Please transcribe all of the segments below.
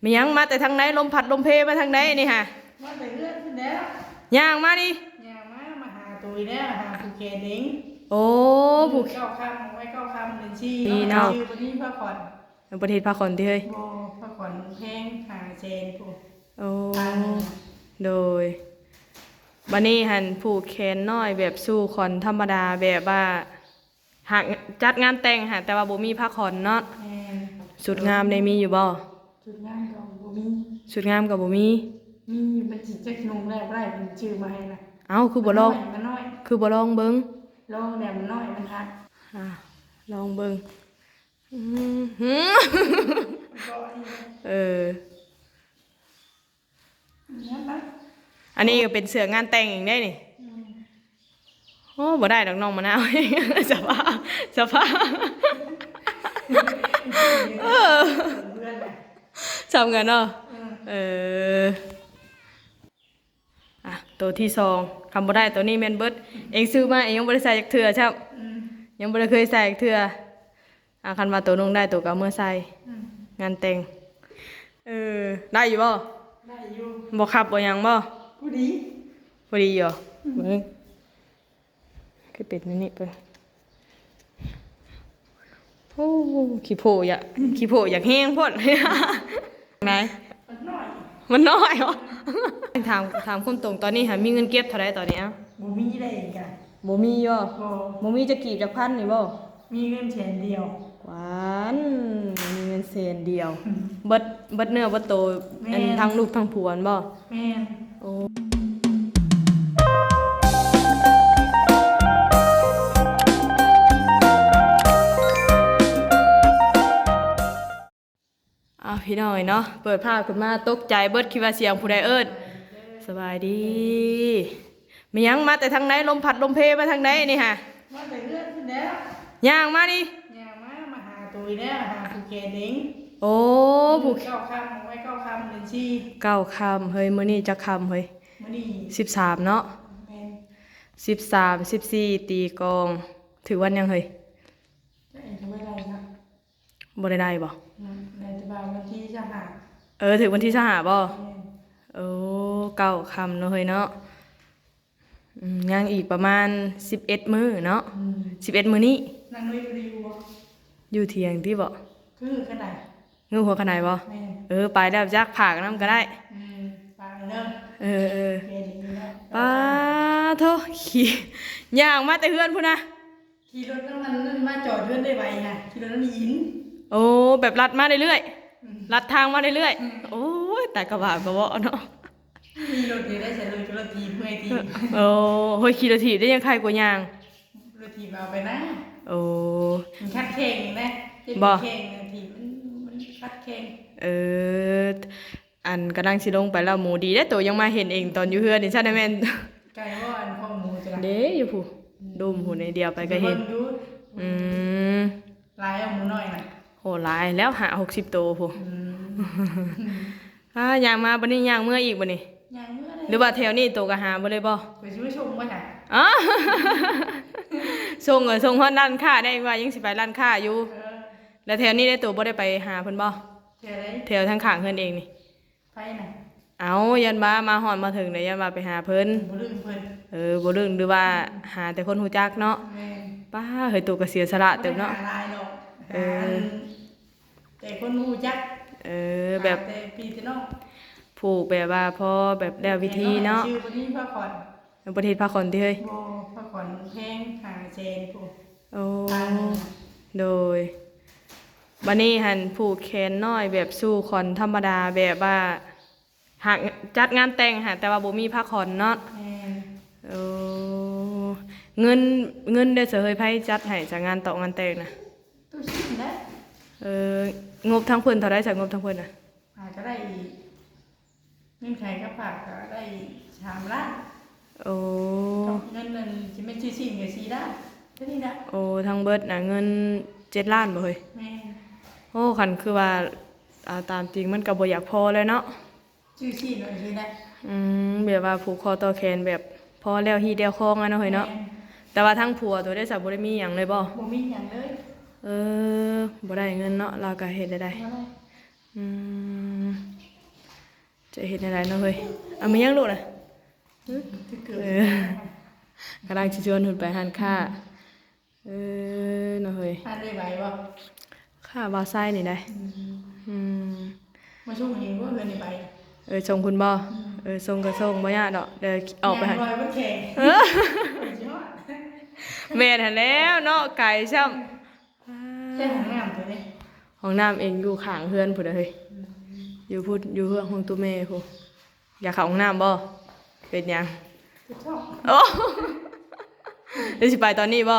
มียังมาแต่ทางไหนลมพัดลมเพมาทางไหนนี่ฮะมาแต่เลื่อนขึ้นแล้ว ย่างมาดิย่างมาหาตุยแล้วหาผู้แก่เด้งโอ้ผู้เก้าคำไว้เก้าคำหนึ่งชีชื่อวันนี้พักผ่อนประเทศพาคอนที่เฮ้ยโบพักผ่อนเพลงหาเจนผู้โอ้โดยบันนี้หันผูกแขนน้อยแบบสู้คอนธรรมดาแบบว่าหากจัดงานแต่งหาแต่ว่าบ่มีผ้าคอนเนาะสุดงามในมีอยู่บ่สุดงามกับบ่มีสุดงามกับบ่มีมันจิตจะนุ่งได้บ่ได้เป็นชื่อมาให้นะเอ้าคือบ่ลองมันน้อยคือบ่ลองเบิ่งลองแต่มันน้อยมันหักลองเบิ่งอันนี้ก็เป็นเสื้องานแต่งอีกได้นี่โอ้บ่ได้ดอกน้องมะนาวสภาพจำกันเนาะตัวที่สองคำบ่ได้ตัวนี้แมนเบิร์ดเองซื้อมาเองยังบ่ได้ใส่จากเถื่อใช่ยังบ่ได้เคยใส่จากเถื่อคันมาตัวนุ่งได้ตัวก็เมื่อใส่งานแต่งได้อยู่บ่ได้อยู่บ่ขับบ่ยังบ่พอดีเหรอมึงคือเป็ดนี่เพิ่นโอ้ขี้โผอยากแห้งพ่นไหนมันน้อยเหรอถามคนตรงตอนนี้หามีเงินเก็บเท่าไรตอนนี้บ่มีได้อีกอ่ะบ่มีย่อบ่มีจะกีบจากพันนี่บ่มีเงินแสนเดียวหวานมีเงินแสนเดียวเบิดเนื้อเบิดโตอันทั้งลูกทั้งผัวบ่แม่นโอ้พี่น้อยเนาะเปิดภาพขึ้นมาตกใจเบิดคิดว่าเสียงผู้ใดเอิ้นสบายดีมียังมาแต่ทางไหนลมพัดลมเพมาทางไหนนี่ฮะมาแต่เลื่อนขึ้นแล้ว ย่างมาดิย่างมาหาตุยแล้วหาผู้แก่เด้งโอ้ผู้เก้าคำไว้เก้าคำหนึ่งชี9 ค่ำเฮ้ยมื้อนี้จักค่ำเฮ้ยมื้อนี้13เนาะ13 14ตีกองถือวันยังเฮ้ยบ่ได้บ่วันที่จะหาถึงวันที่จะหาบ่9 ค่ำเนาะเฮ้ยเนาะยังอีกประมาณ11มื้อเนาะ11มื้อนี้นั่งเลยดีบ่อยู่เที่ยงที่บ่คือขนาดงูหัวขนาดบ่ไปแล้วจักผากน้ำก็ได้ไปเด้อป้าโธ่ขี่ย่างมาแต่เฮือนพุ่นนะขี่รถนั่นมาจอดเฮือนได้ไวค่ะขี่รถนั่นมีหินโอ้แบบลัดมาเรื่อยๆลัดทางมาเรื่อยๆโอ้ยแต่กระบะกระเบาะเนาะมีรถเดียวได้ใช้รถทีเมื่อยทีโอ้โหขี่รถถีบได้ยังใครกว่าย่างรถทีเอาไปนะโอ้คัดเข่งนะบ่เข่งทีมันคัดเข่งอันกำลังสิลงไปแล้วหมูดีได้ตัวยังมาเห็นเองตอนอยู่เฮือนนี่ใช่ไหมแม่นไก่ว่าอันข้อมูลจะเด้อยู่ผู้ดุมหูในเดียวไปก็เห็นลายเอาหมูน้อยน่ะโหลายแล้วหา60ตัวผู้ย่างมาบัดนี้ย่างเมื่ออีกบัดนี้ย่างเมื่อหรือว่าแถวนี้ตัวก็หาบ่เลยบ่ไปซื้อชมบ่จ้ะส่งฮอดร้านค้าได้ว่ายังสิไปร้านค้าอยู่แล้วแถวนี้ได้ตัวบ่ได้ไปหาเพิ่นบ่แถวทางข้างเพิ่นเองนี่ไปน่ะเอายันมาฮอดมาถึงได้ยันว่าไปหาเพิ่นบ่ลืมเพิ่นบ่ลืมหรือว่าหาแต่คนฮู้จักเนาะป้าเฮ้ยตัวก็เสียสละเติมเนาะแต่คนฮู้จักแบบแต่พี่น้องผูกแบบว่าพอแบบแล้ววิธีเนาะชื่อวันนี้พักผ่อนประเทศพาคอนที่เฮ้ยพักผ่อนเพลงหาเจนผู้โอ้โดยบันนี้หันผูกแขนน้อยแบบสู้คอนธรรมดาแบบว่าหากจัดงานแต่งหาแต่ว่าบ่มีผ้าคอนเนาะเงินได้เสยไพ่จัดให้จากงานต่องานแต่งนะตู้ชิ้นนะงบทั้งเพิ่นเท่าไรจากงบทั้งเพิ่นน่ะก็ได้เงินไขกับผักก็ได้3 ล้านเงินนั่นจะไม่ชื่อชิ้นกับ4 ล้านเท่านี้นะทั้งเบิดน่ะเงิน7 ล้านบ่เฮ้ยโอ้คันคือว่าตามจริงมันก็บ่อยากพอเลยเนาะชื่อชิ้นอะไรนะแบบว่าผูกคอต่อแขนแบบพอแล้วฮีเดียวคองอ่ะเนาะเฮ้ยเนาะแต่ว่าทั้งผัวตัวได้สับบ่ได้มีหยังเลยบ่มีหยังเลยบ่ได้เงินเนาะเราก็เฮ็ดได้ จะเห็นอะไรเนาะเฮ้ยเอามายังลูกน่ะ ที่เกิด เออกำลังจะชวนหุ่นไปหันค่าเนาะเฮ้ย ทานได้ไหวบ่ ค่าบาไส้นี่ได้อืม มาช่วงนี้ว่าเงินในใบ ส่งคุณบ่ส่งก็ส่งบ่ยากดอกเดี๋ยวออกไป ยั ให้ งลอยมันแข็งยอด แม่นหั่นแล้วเนาะไก่ซ้ำ ใช่ของน้ำตัวนี้ ห้องน้ำเองอยู่ข้างเฮือนพุ่นน่ะเฮ้ยอยู่พุ่นอยู่เฮือนห้องตู้แม่พุ่นอยากเข้าห้องน้ำบ่เป็นหยัง ชอบ โอ้เดี๋ยวสิไปตอนนี้บ่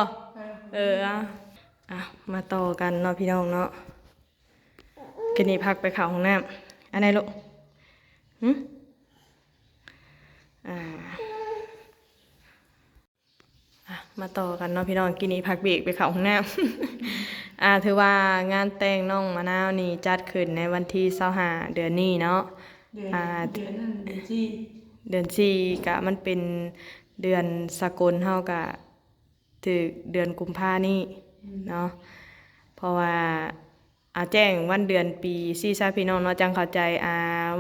อ่ะมาต่อกันเนาะพี่น้องเนาะกินนี่พักไปเข้าห้องน้ำอันไหนลูกอ่ามาต่อกันเนาะพี่น้องกินนี่พักเบรกไปเข้าห้องน้ำ ถือว่างานแต่งน้องมะนาวนี่จัดขึ้นในวันที่25เดือนนี้เนาะ เดือนนั่นเดือนที่ เดือน4กะมันเป็นเดือนสากลเฮากะถึงเดือนกุมภานี่เนาะเพราะว่าแจ้งวันเดือนปีซี่ซาพี่น้องเนาะจังเข้าใจ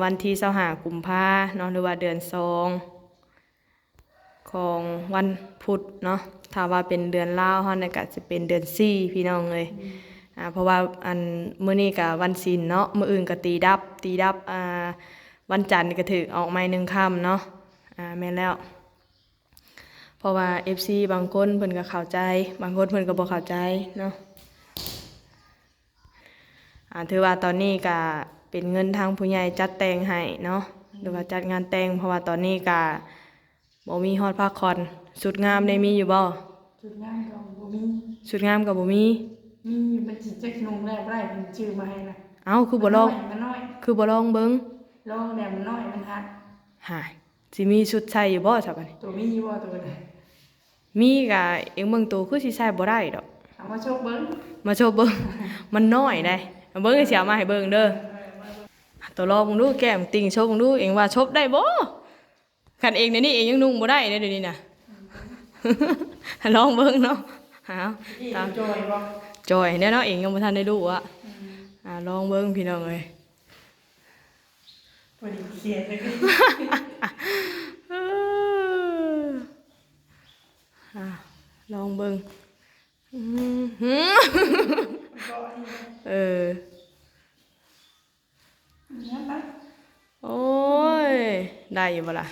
วันที่25กุมภาเนาะหรือว่าเดือน2ของวันพุธเนาะถ้าว่าเป็นเดือนลาวเฮานี่ก็สิเป็นเดือน4พี่น้องเลยเพราะว่ามื้อนี้ก็วันศีลเนาะมื้ออื่นก็ตีดับวันจันทร์ก็ถือออกไม้1ค่ำเนาะแม่นแล้วเพราะว่า FC บางคนเพิ่นก็เข้าใจบางคนเพิ่นก็บ่เข้าใจเนาะถือว่าตอนนี้ก็เป็นเงินทางผู้ใหญ่จัดแต่งให้เนาะหรือว่าจัดงานแต่งเพราะว่าตอนนี้ก็บ่มีฮอดผ้าคอนสุดงามได้มีอยู่บ่ จุดงานก็บ่มี สุดงามก็บ่มี มีมันจิจักนงแรกได้เป็นชื่อมาให้นะ เอ้าคือบ่ลอง มันน้อย คือบ่ลองเบิ่ง ลองเนี่ยมันน้อยมันหัก หาสิมีชุดใส่อยู่บ่ซะบัดนี้ ตัวมีว่าตัวใด มีก็เอ็งเบิ่งตัวคือสิใส่บ่ได้ดอก เอามาโชคเบิ้ง มาโชว์เบิ่ง มันน้อยได้เบิ่งสิเอามาให้เบิ่งเด้อตัวลองมึงดูแก้มติ่งโชว์มึงดูเอ็งว่าชบได้บ่คันเองเดี๋ยวนี้เองยังนุ่งบ่ได้เด้เดี๋ยวนี้น่ะ ลองเบิ่งเนาะตาม จอยบ่ จอยเด้อเนาะเองยังบ่ทันได้รู้อ่ะลองเบิ่งพี่น้องเอ้ย พอดีเขียนเลย ลองเบิ่งเนี่ยปะ โอ้ยได้อยู่บ่ล่ะ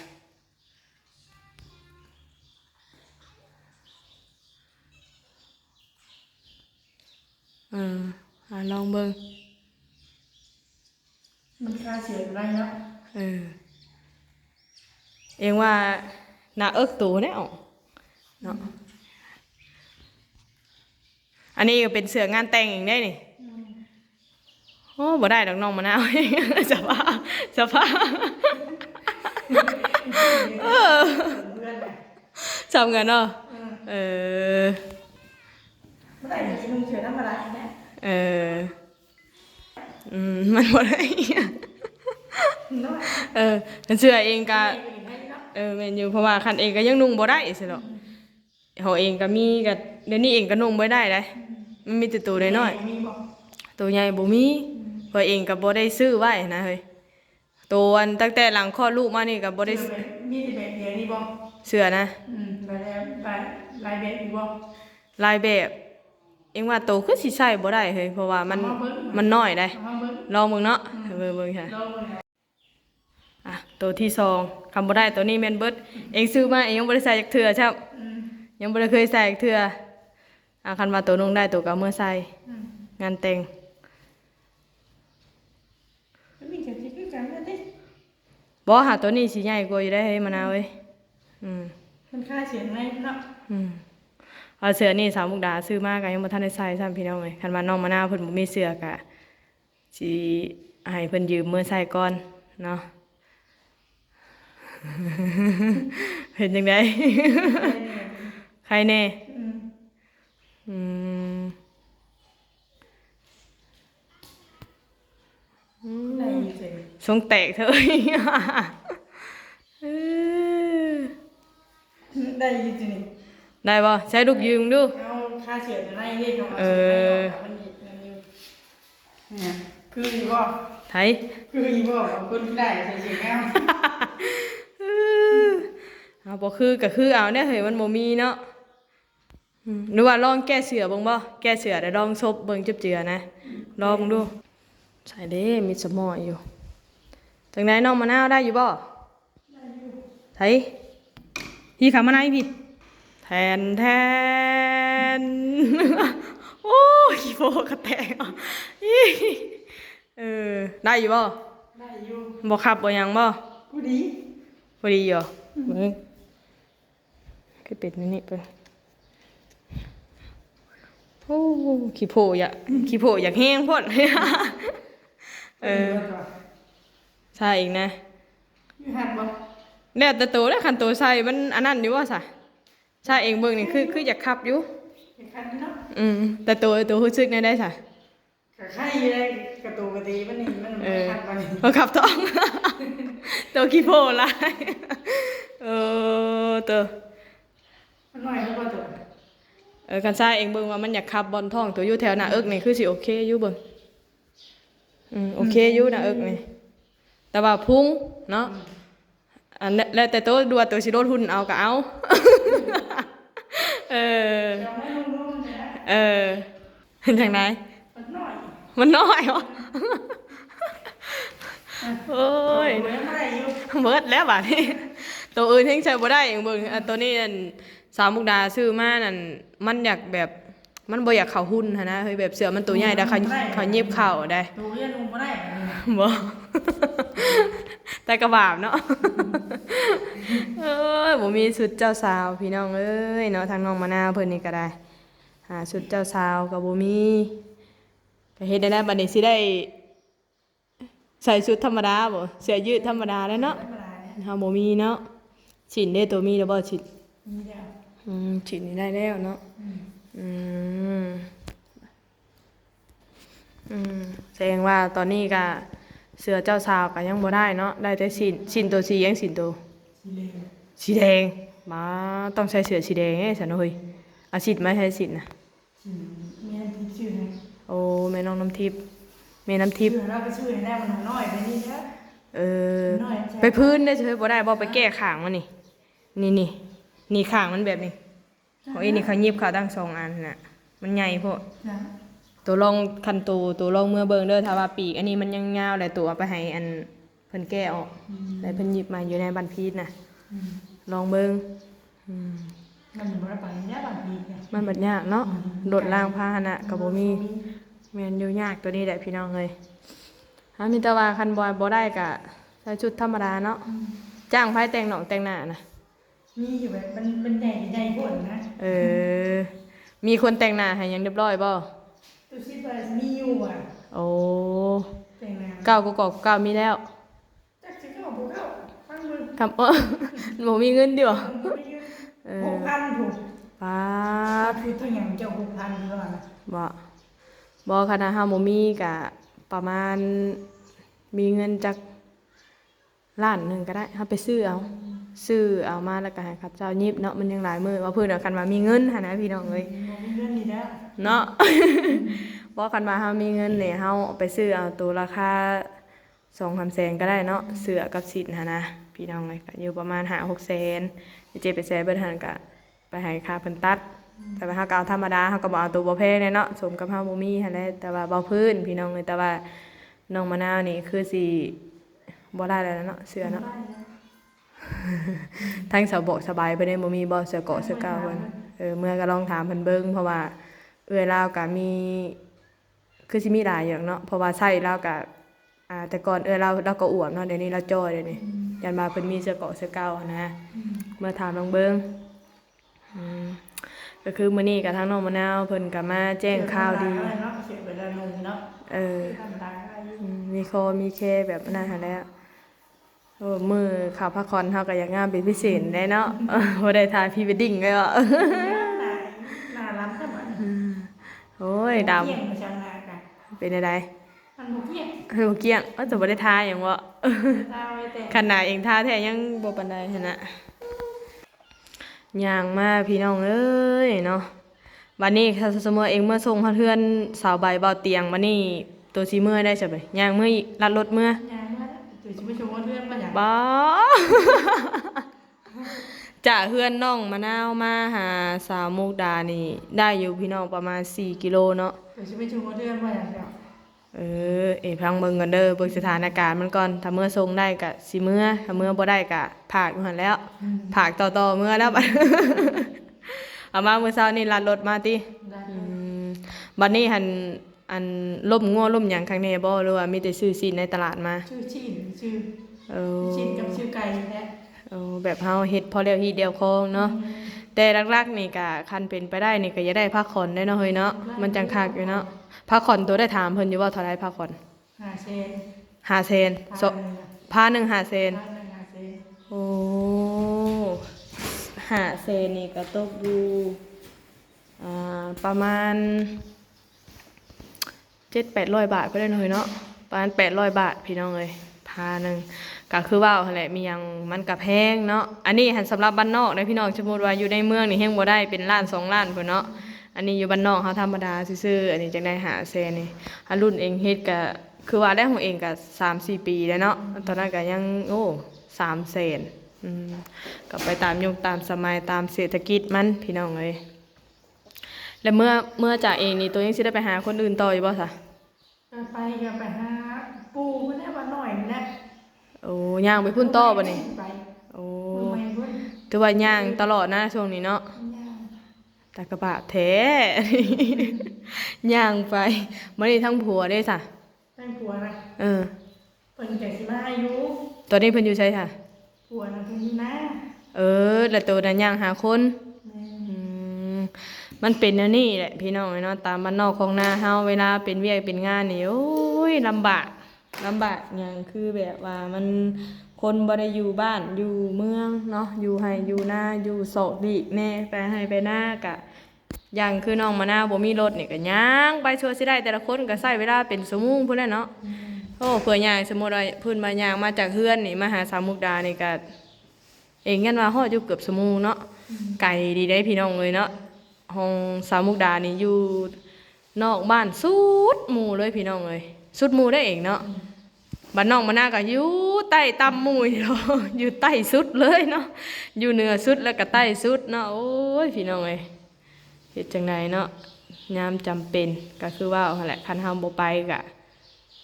ลองเบิ่ง มันค่าเสียอะไรเนาะ เองว่าหน้าเอิกตูแน่เนาะอันนี้ก็เป็นเสื้องานแต่งเองได้นี่โอ้บ่ได้ดอกน้องมะนาว สภาพเพื่อน จำกันเนาะเมื่อไหร่จะนุ่งเสื้อธรรมดาเนี่ย มันบ่ได้ น้อย เสื้อเองก็ เนาะ แม่นอยู่เพราะว่าคันเองก็ยังนุ่งบ่ได้สิเนาะเฮาเองก็มีก็เดี๋ยวนี้เองก็นุ่งบ่ได้เด้มันมีแต่ตัวน้อย มีบ่ ๆตัวใหญ่บ่มีเพราะเองก็บ่ได้ซื้อไว้นะเฮ้ยตัวอันตั้งแต่หลังคลอดลูกมานี่ก็บ่ได้ มีแต่แบบเดียวนี่บ่ เสื้อนะ แบบลายแบบอีกบ่ ลายแบบเองว่าโตคือสิใส่บ่ได้เฮ้ยเพราะว่ามันน้อยได้ เอามาเบิ่ง ลองเบิ่งเนาะเบิ่งค่ะ ลองเบิ่ง ตัวที่2คำบ่ได้ตัวนี้แม่นเบิดเองซื้อมาเองยังบ่ได้ใส่จักเทื่อครับยังบ่ได้เคยใส่จักเทื่อคันว่าตัวนึงได้ตัวก็เอามื่อใส่งานแต่ง มันมีกันสิคือกันนั่นเด้ บ่หาตัวนี้สิใหญ่กว่าอยู่ได้เฮ้ยมะนาวเอ้ยมันค่าเสียงไงเนาะ เอาเสื้อนี่สาวมุกดาซื้อมาก็ยังบ่ทันได้ใส่ซ้ำพี่น้องเอ้ยคันว่าน้องมะนาวเพิ่นบ่มีเสื้อก็สิให้เพิ่นยืมมื้อใส่ก่อนเนาะ เห็นจังได๋ ใครแน่ได้สิ ทรงแตกเถอะ ได้ยินสินี่ ได้บ่ใช้ลูกยืมดู เอาค่าเสียงไงเฮ็ดเนาะมันอีกนั่นอยู่เนี่ยคืออยู่บ่ ถ คืออีบอกว่าคนได้ใส่เสียงแก้ว เอาบ่คือก็คือเอาเนี่ยเฮ้ยมันบ่มีเนาะหรือว่าลองแก้เสือเบิ่งบ่แก้เสือได้ลองซบเบิ่งจุบเจือนะลองดูใช่เด้มีสมออยู่จังไดน้องมะนาวได้อยู่บ่ไผพี่ขามาไหนพี่แทนแทน โอ้ยขี้โพกระแตกอ่ะอิ๊ได้อยู่บ่ ได้อยู่ บ่ขับบ่หยังบ่ ผู้ดี พอดีเหรอมึงก็เป็ดนี่เปิ้นโอ้ขี้โพอยากแห้งพ่น ใช่อีกนะ อยู่หัดบ่ แล้วแต่โตแล้วคันโตใส่มันอันนั้นอยู่ว่าซะใช่เองเบิ่งนี่คืออยากขับอยู่ เห็นคันเนาะ แต่โตรู้สึกได้ซะ กะไข่ได้กระตูกระตีมันนี่มันคันไป พอขับต้อง ตัวขี้โพหลาย ตัว มันน้อยแล้วบ่ตัว คันซ่าเองเบิ่งว่ามันอยากขับบอลท้องตัวอยู่แถวหน้าเอิกนี่คือสิโอเคอยู่เบิ่งโอเคอยู่หน้าเอิกนี่แต่ว่าพุงเนาะอันแล้วแต่ตัวดูว่าตัวสิโดนหุ่นเอาก็เอา เดี๋ยวให้ลุงๆนะ เป็นจังได มันน้อย มันน้อยเหรอ โอ้ย เดี๋ยวไม่ได้อยู่ เบิดแล้วบาดนี้ตัวอื่นยังใช้บ่ได้เองเบิ่งตัวนี้นั่นสาวมุกดาซื้อมานั่นมันอยากแบบมันบ่อยากเข้าหุ้นหั่นนะเฮ้ยแบบเสือมันตัวใหญ่แต่เขาหยิบเข้าได้ ตัวเรียนลุงบ่ได้ บ่ แต่กระบาบเนาะ เอ้ยบ่มีชุดเจ้าสาวพี่น้องเอ้ยเนาะทางน้องมะนาวเพิ่นนี่ก็ได้หาชุดเจ้าสาวก็บ่มีก็เฮ็ดได้บัดนี้สิได้ใส่ชุดธรรมดาบ่เสื้อยืดธรรมดาแล้วเนาะ ธรรมดาเนี่ย เฮาบ่มีเนาะฉินได้ตัวมีแล้วบ่ฉิน มีเดียว ฉินนี่ได้แล้วเนาะแสดงว่าตอนนี้ก็เสื้อเจ้าสาวก็ยังบ่ได้เนาะได้แต่ฉินตัวสียังฉินตัว สีเหลือง สีแดงมาต้องใช้เสื้อสีแดงไงสันเฮ้ยอาฉินมาใช้ฉินนะ สีแม่ที่ชื่อให้ โอ้แม่น้องน้ำทิพย์แม่น้ำทิพย์ ชื่อเราก็ชื่อให้ได้มันน้อยไปนี่นะ น้อยใช่ ไปพื้นได้เฉยบ่ได้บ่ไปแก้ข้างมันนี่ข้างมันแบบนี้โอ้ยนี่เขายิบเขาตั้งสองอันน่ะมันใหญ่โพด นะ ตัวลองคันตัวลองเมื่อเบิ่งเด้อถ้าว่าปีกอันนี้มันยังยาวแต่ตัวเอาไปให้อันเพิ่นแก้ออกแล้วเพิ่นหยิบมาอยู่ในบันพีชน่ะลองเบิ่ง มันบ่ได้ไปเนี่ยบางทีเนี่ย มันบัดยากเนาะโดดล่างพาหนะก็บ่มีแม่นอยู่ยากตัวนี้แหละพี่น้องเอ้ยมีแต่ว่าคันบ่ได้ก็ใส่ชุดธรรมดาเนาะจ้างไผแต่งหนองแต่งหน้าน่ะ มีอยู่แบบมันใหญ่ใหญ่กว่านะ มีคนแต่งหน้าให้ยังเรียบร้อยบ่ ตัวชิบะมีอยู่อ่ะ โอ้ แต่งงาน เก้าก็กอกเก้ามีแล้ว จักสิเข้าบ่เข้าฟังมึง คำบ่มีเงินดิบ่ 6,000ถูก ป๊าบ คือตัวอย่างเจ้า6,000อยู่แล้วนะ บ่คณะเฮาบ่มีก็ประมาณมีเงินจักล้านหนึงก็ได้เฮาไปซื้อเอามาแล้วก็ให้ข้าเจ้ายิบเนาะมันยังหลายมื้อว่าเพิ่นเอาคันว่ามีเงินหั่นนะพี่น้องเอ้ย บ่มีเงินนี่นะ เนาะ บ่คันว่าเฮามีเงินนี่เฮาไปซื้อเอาตัวราคา 2-3 แสนก็ได้เนาะเสื้อกับชิ้นหั่นนะพี่น้องเอ้ยก็อยู่ประมาณ 5-6 แสน7-8แสนเบิดหั่นก็ไปให้ค่าเพิ่นตัด แต่ว่าเฮาก็เอาธรรมดาเฮาก็บ่เอาตัวบ่แพงเลยเนาะสมกับเฮาบ่มีหั่นแหละแต่ว่าเบาพื้นพี่น้องเอ้ยแต่ว่าน้องมะนาวนี่คือสิบ่ได้แล้วเนาะเสื้อเนาะ ทั้งสาวบอกสบายเพิ่นได้บ่มีบ่เสื้อเกาะเสื้อกาวเพิ่นเมื่อก็ลองถามเพิ่นเบิ่งเพราะว่าเอื้อยลาวก็มีคือสิมีหลายอย่างเนาะเพราะว่าใช้ลาวก็แต่ก่อนเอื้อยลาวก็อวบเนาะเดี๋ยวนี้เราจ้อยเดี๋ยวนี้ยันมาเพิ่นมีเสื้อเกาะเสื้อกาวนะเมื่อถามลองเบิ่งก็คือมื้อนี้ก็ทางน้องมะนาวเพิ่นก็มาแจ้งข่าวดี เนาะเสียเวลาลงเนาะธรรมดาได้อยู่ มีคอมีแคแบบนั้นหั่นแหละมือข่าวพักคอนเฮาก็อยากงามเป็นพิเศษได้เนาะ บ่ได้ถ่ายพรีเวดดิ้งเลยว่ะ น่ารักจังมัน โอ้ยดำ เกี่ยงมาจังนากัน เป็นอะไร มันบ่เกี่ยง บ่เกี้ยงจะบ่ได้ทาหยังบ่ ตาไว้แต่ ขนาดเองทาแท้ยังบ่ปานใดหั่นน่ะย่างมาพี่น้องเอ้ยเนาะบัดนี้ถ้าสมมุติเองเมื่อส่งเพื่อนสาวใบเบาเตียงบัดนี้ ตัวสิเมื่อได้ใช่ไหมย่างเมื่ออีกลัดรถเมื่อย างมาตัวชิไม่ชมว่าเรื่องมาอย่าง บ้า จากเฮือนน้องมะนาวมาหาสาวมุกดานี่ได้อยู่พี่น้องประมาณ4กิโลเนาะ ตัวชิไม่ชมว่าเรื่องมาอย่างเดียว พังเบิ่งกันเด้อเบิ่งสถานการณ์มันก่อนถ้าเมื่อทรงได้ก็สิเมื่อถ้าเมื่อบ่ได้ก็ผากอยู่หั่นแล้วผากต่อๆเมื่อแล้วบัด เอามามื้อเช้านี่ลัดรถมาติ ได้ บัดนี้หันอันล่มงัวล่มหยังข้างในบ่หรือว่ามีแต่ซื้อซีนในตลาดมา ชื่อชินชื่อ เออ ชินกับชื่อไก่แท้ แบบเฮาเฮ็ดพอแล้วฮีเดียวคองเนาะแต่หลักๆนี่ก็คันเป็นไปได้นี่ก็อย่าได้พักผ่อนได้เนาะเฮ้ยเนาะมันจังคักอยู่เนาะพักผ่อนตัวได้ถามเพิ่นอยู่ว่าเท่าไรพักผ่อน 5 เซน 5 เซน พา พาหนึ่ง5 เซน 5 เซน โอ้5 เซนนี่ก็ตกอยู่ประมาณ700-800 บาทก็ได้เนาะเฮ้ยเนาะประมาณ800 บาทพี่น้องเอ้ยพาหนึงก็คือว่าหั่นแหละมีหยังมันก็แพงเนาะอันนี้หันสำหรับบ้านนอกนะพี่น้องสมมุติว่าอยู่ในเมืองนี่แฮงบ่ได้เป็นล้าน2ล้านพุ่นเนาะอันนี้อยู่บ้านนอกเฮาธรรมดาซื่อๆอันนี้จังได้5 เซนนี่อันรุ่นเองเฮ็ดก็คือว่าได้ของเองก็3-4 ปีแล้วเนาะตอนนั้นก็ยัง3 เซนก็ไปตามยุคตามสมัยตามเศรษฐกิจมันพี่น้องเอ้ยแล้วเมื่อจ่าเองนี่ตัวยังสิได้ไปหาคนอื่นต่ออยู่บ่ซะ ไปก็ไปหาปูมันได้มาหน่อยนะ โอ้ย่างไปพุ่นต่อบ่นี่ ไป โอ้ ไม่เพิ่น ถือว่าย่างตลอดนะช่วงนี้เนาะ ย่าง แต่กระบะแท้ ย่างไปบ่ได้ทั้งผัวเด้ซะ ได้ผัวนะ เออ เพิ่นก็สิมาอายุ ตอนนี้เพิ่นอยู่ไสค่ะ ผัวนะเพิ่นอยู่นะ แล้วตัวนั้นย่างหาคน แม่ อืมมันเป็นแนวนี้แหละพี่น้องเนาะตามบ้านนอกของนาเฮาเวลาเป็นเวียกเป็นงานนี่โอ้ยลำบากอย่างคือแบบว่ามันคนบ่ได้อยู่บ้านอยู่เมืองเนาะอยู่ให้อยู่นาอยู่โศกดิแน่ไปให้ไปหน้ากะอย่างคือน้องมะนาวบ่มีรถนี่ก็ย่างไปชัวร์สิได้แต่ละคนก็ใช้เวลาเป็นชั่วโมงพุ่นแหละเนาะโอ้เผื่อย่างสมมุติว่าเพิ่นมาย่างมาจากเฮือนนี่มาหาสาวมุกดานี่ก็เองงั้นว่าฮอดอยู่เกือบชั่วโมงเนาะไกลดีได้พี่น้องเลยเนาะ ห้องสาวมุกดานี่อยู่นอกบ้านสุดหมู่เลยพี่น้องเลยสุดหมู่ได้เองเนาะบ้านนอกมาหน้าก็อยู่ใต้ต่ำหมู่อยู่ อยู่ใต้สุดเลยเนาะอยู่เหนือสุดแล้วก็ใต้สุดเนาะโอ้ยพี่น้องเอ้ยเฮ็ดจังไดเนาะยามจำเป็นก็คือว่าหั่นแหละคันเฮาบ่ไปก็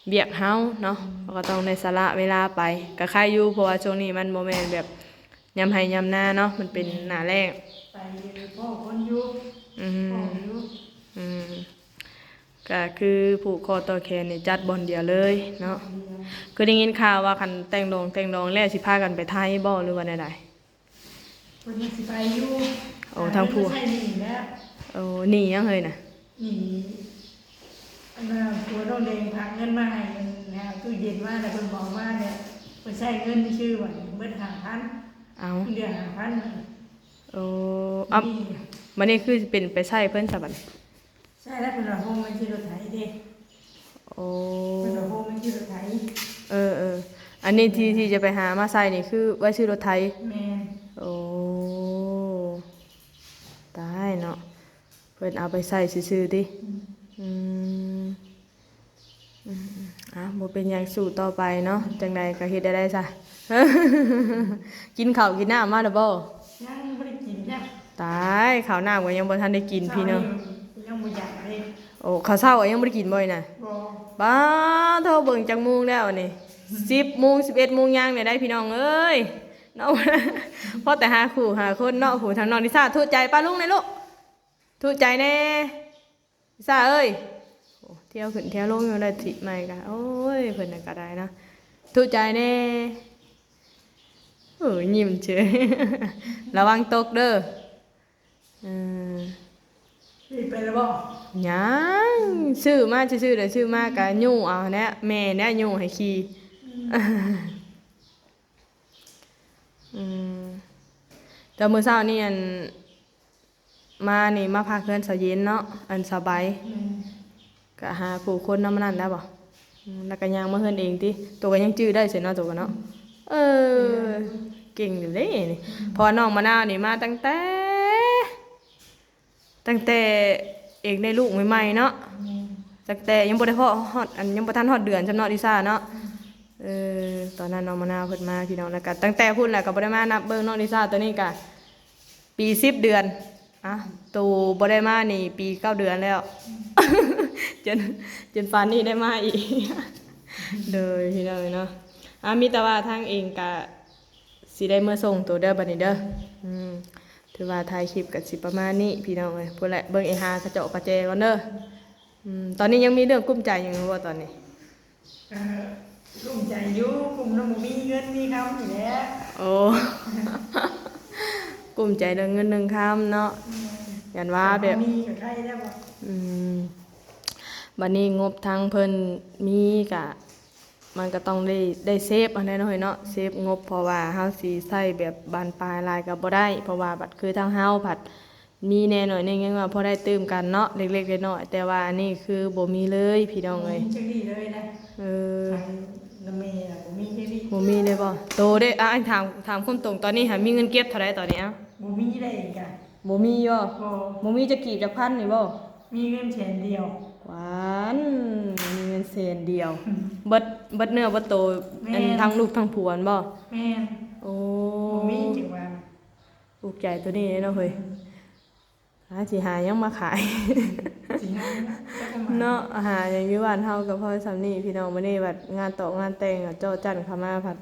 เบียกเฮาเนาะเราก็ต้องในสละเวลาไปก็ใครอยู่เพราะว่าช่วงนี้มันบ่แม่นแบบยามไห้ยามนาเนาะมันเป็นหน้าแล้ง ไปพ่อคนอยู่พ่ออยู่ ก็คือผูกคอต่อแขนนี่จัดบอลเดียวเลยเนาะคือได้ยินข่าวว่าคันแต่งดองแล้วสิพากันไปไทยบ่หรือว่าใด คนนี้สิไปอยู่ โอ้ทางผัว ไม่ใช่หนีแล้ว ๆโอ้หนี่ยังเฮ้ยน่ะ หนีอันนั้นผัวโดนเองพักเงินมาให้มันนะตู้เย็นมาแต่เพิ่นบอกว่าเนี่ยเพิ่นใช้เงินชื่อว่าเบิด5,000 เอา เดือน5,000 โอ้อ๊ะมันนี่คือเป็นไปใช้เพิ่นซะบัด ใช่แล้วเพิ่นว่าโฮมมันชื่อรถไถเด้ โอ้ เพิ่นว่าโฮมมันชื่อรถไถ อันนี้ที่จะไปหามาใส่นี่คือไว้ซื้อรถไถ แม่ โอ้ตายเนาะเพิ่นเอาไปใส่ซื่อๆติอืมบ่เป็นหยังสู้ต่อไปเนาะจังใดก็เฮ็ดได้ซะ กินข้าวกินน้ำมาแล้วบ่ ยังบ่ได้กินจ้ะ ตายข้าวน้ำก็ยังบ่ทันได้กินพี่เนาะ ยังบ่อยากเลย โอ้ข้าวเช้าก็ยังบ่ได้กินบ่อยน่ะ บ่ บ้าเท่าเบิ่งจังโมงแล้วนี่10โมง11โมงย่างเนี่ยได้พี่น้องเอ้ยเนาะ พอแต่หาคู่หาคนเนาะผู้ทางน้องนิสาทุกใจป้าลุงในลูกทุกใจแน่นิสาเอ้ยโอ้เที่ยวขึ้นเที่ยวลงอยู่ได้ทิใหม่กะโอ้ยเพิ่นน่ะก็ได้นะทุกใจแน่โอ้ยยิ้มเฉย ระวังตกเด้ออืม นี่ไปแล้วบ่ ยังซื้อมาซื่อๆเด้อซื้อมากะยู่เอาแน่แม่แน่ยู่ให้ขี่ แต่มื้อเช้านี่อันมานี่มาพักเพื่อนสาวเย็นเนาะอันสบายก็หาผู้คนนำนั้นได้บ่แล้วก็ย่างมาเฮือนเองติตัวก็ยังจื้อได้เสิเนาะตัวก็เนาะเก่งอยู่เด้นี่พอน้องมะนาวนี่มาตั้งแต่เอกได้ลูกใหม่ๆเนาะจ ตั้งแต่ยังบ่ได้พอฮอดอันยังบ่ทันฮอดเดือนจำเนาะลิซ่าเนาะตอนนั้นน้องมะนาวเพิ่นมาพี่น้องแล้วก็ตั้งแต่พุ่นแหละก็บ่ได้มานับเบิ่งน้องลิซ่าตัวนี้ก็ปี10 เดือนอ่ะตูบ่ได้มานี่ปี9 เดือนแล้ว จนปานนี้ได้มาอีก เด้อพี่น้องเนาะมีแต่ว่าทางเองก็สิได้เมื่อส่งตัวเด้อบัดนี้เด้อถือว่าถ่ายคลิปก็สิประมาณนี้พี่น้องเอ้ยพุ่นแหละเบิ่งหากระเจาะกระแจก่อนเด้อตอนนี้ยังมีเรื่องกุ้มใจอยู่บ่ตอนนี้กุ้มใจอยู่กุ้มน้ำมีเงินมีคำอยู่แล้ว โอ้ กุ้มใจเรื่องเงินเรื่องคำเนาะยันว่าแบบมีกับใครได้บ่บัดนี้งบทางเพิ่นมีกะมันก็ต้องได้เซฟอันนั้นหน่อยเนาะเซฟงบเพราะว่าเฮาสิใช้แบบบานปลายลายก็บ่ได้เพราะว่าบัดคือทางเฮาผัดมีแน่หน่อยนึงยังว่าพอได้ตื่มกันเนาะเล็กๆน้อยๆแต่ว่าอันนี้คือบ่มีเลยพี่น้องเอ้ยจังดีเลยนะน้ำเมย์บ่มีจังดีบ่มีเลยบ่โตเด้ถามคนตรงตอนนี้หามีเงินเก็บเท่าใดตอนนี้บ่มีได้อีกอ่ะบ่มีบ่บ่มีจะกีบจักพันนี่บ่มีเงินแสนเดียวหวานมีเงินแสนเดียวเบิดเนื้อเบิดโตอันทั้งลูกทั้งผัวบ่แม่นโอ้มีจังว่าปลูกใจตัวนี้เนาะเฮ้ยสิหายังมาขายเนาะหาอย่างอยู่บ้านเฮาก็พอสำนี้พี่น้องมื้อนี้บัดงานตอกงานแต่งเจ้าจันเข้ามาผัด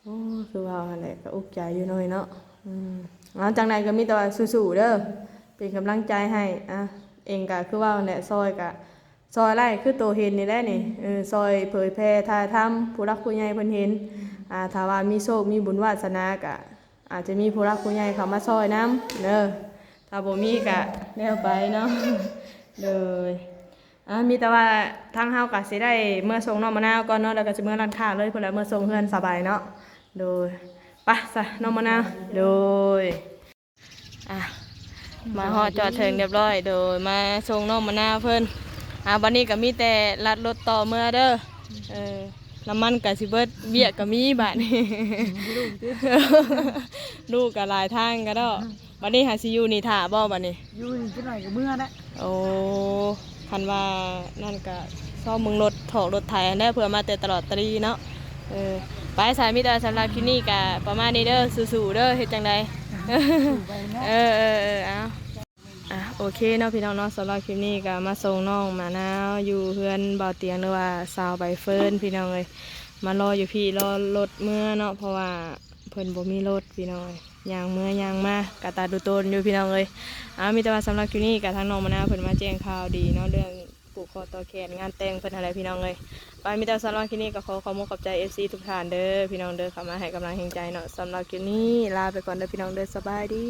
โอ้คือว่าหั่นแหละก็อุกใจอยู่หน่อยเนาะจังใดก็มีแต่ว่าสู้ๆเด้อเป็นกำลังใจให้เองก็คือว่าแหละซอยก็ซอยไร่คือตัวเห็นนี่แหละนี่ซอยเผยแพร่ถ่ายทำผู้รักผู้ใหญ่เพิ่นเห็นถ้าว่ามีโชคมีบุญวาสนาก็อาจจะมีผู้รักผู้ใหญ่เข้ามาซอยนำเด้อถ้าบ่มีก็แล้วไปเนาะเลยมีแต่ว่าทางเฮาก็สิได้เมื่อส่งน้องมะนาวก่อนเนาะแล้วก็สิเมื่อร้านค้าเลยพุ่นแหละเมื่อส่งเฮือนสบายเนาะโดยไปซะน้องมะนาวโดยมาฮอดจอดถึงเรียบร้อยโดยมาส่งน้องมะนาวเพิ่นบัดนี้ก็มีแต่ลัดรถต่อเมื่อเด้อน้ำมันก็สิเบิดเบี้ยก็มีบัดนี้ ลูกก็หลายทางก็ดอกบัดนี้หาสิอยู่นี่ท่าบ่บัดนี้อยู่นี่จังหน่อยก็เมื่อนะโอ้คันว่านั่นก็ซ่อมมึงรถถอกรถไถได้เพื่อมาแต่ตลอดตรีเนาะไปสายมิตรสำหรับคลิปนี้ก็ประมาณนี้เด้อสู้ๆเด้อเฮ็ดจังไดเอาโอเคเนาะพี่น้องเนาะสำหรับคลิปนี้ก็มาส่งน้องมะนาวอยู่เพื่อนเบาเตียงหรือว่าสาวใบเฟิร์นพี่น้องเลยมารออยู่พี่รอรถเมื่อเนาะเพราะว่าเพิ่นบ่มีรถพี่น้องยางเมื่อยางมากะตาดูโตนอยู่พี่น้องเลยมีแต่ว่าสำหรับคลิปนี้กับทางน้องมะนาวเพิ่นมาแจ้งข่าวดีเนาะเรื่องผูกคอต่อแขนงานแต่งเพิ่นอะไรพี่น้องเลยไปมีแต่สำหรับคลิปนี้ก็ขอขอบคุณขอบใจ FC ทุกท่านเด้อพี่น้องเด้อเข้ามาให้กำลังใจเนาะสำหรับคลิปนี้ลาไปก่อนเด้อพี่น้องเด้อสบายดี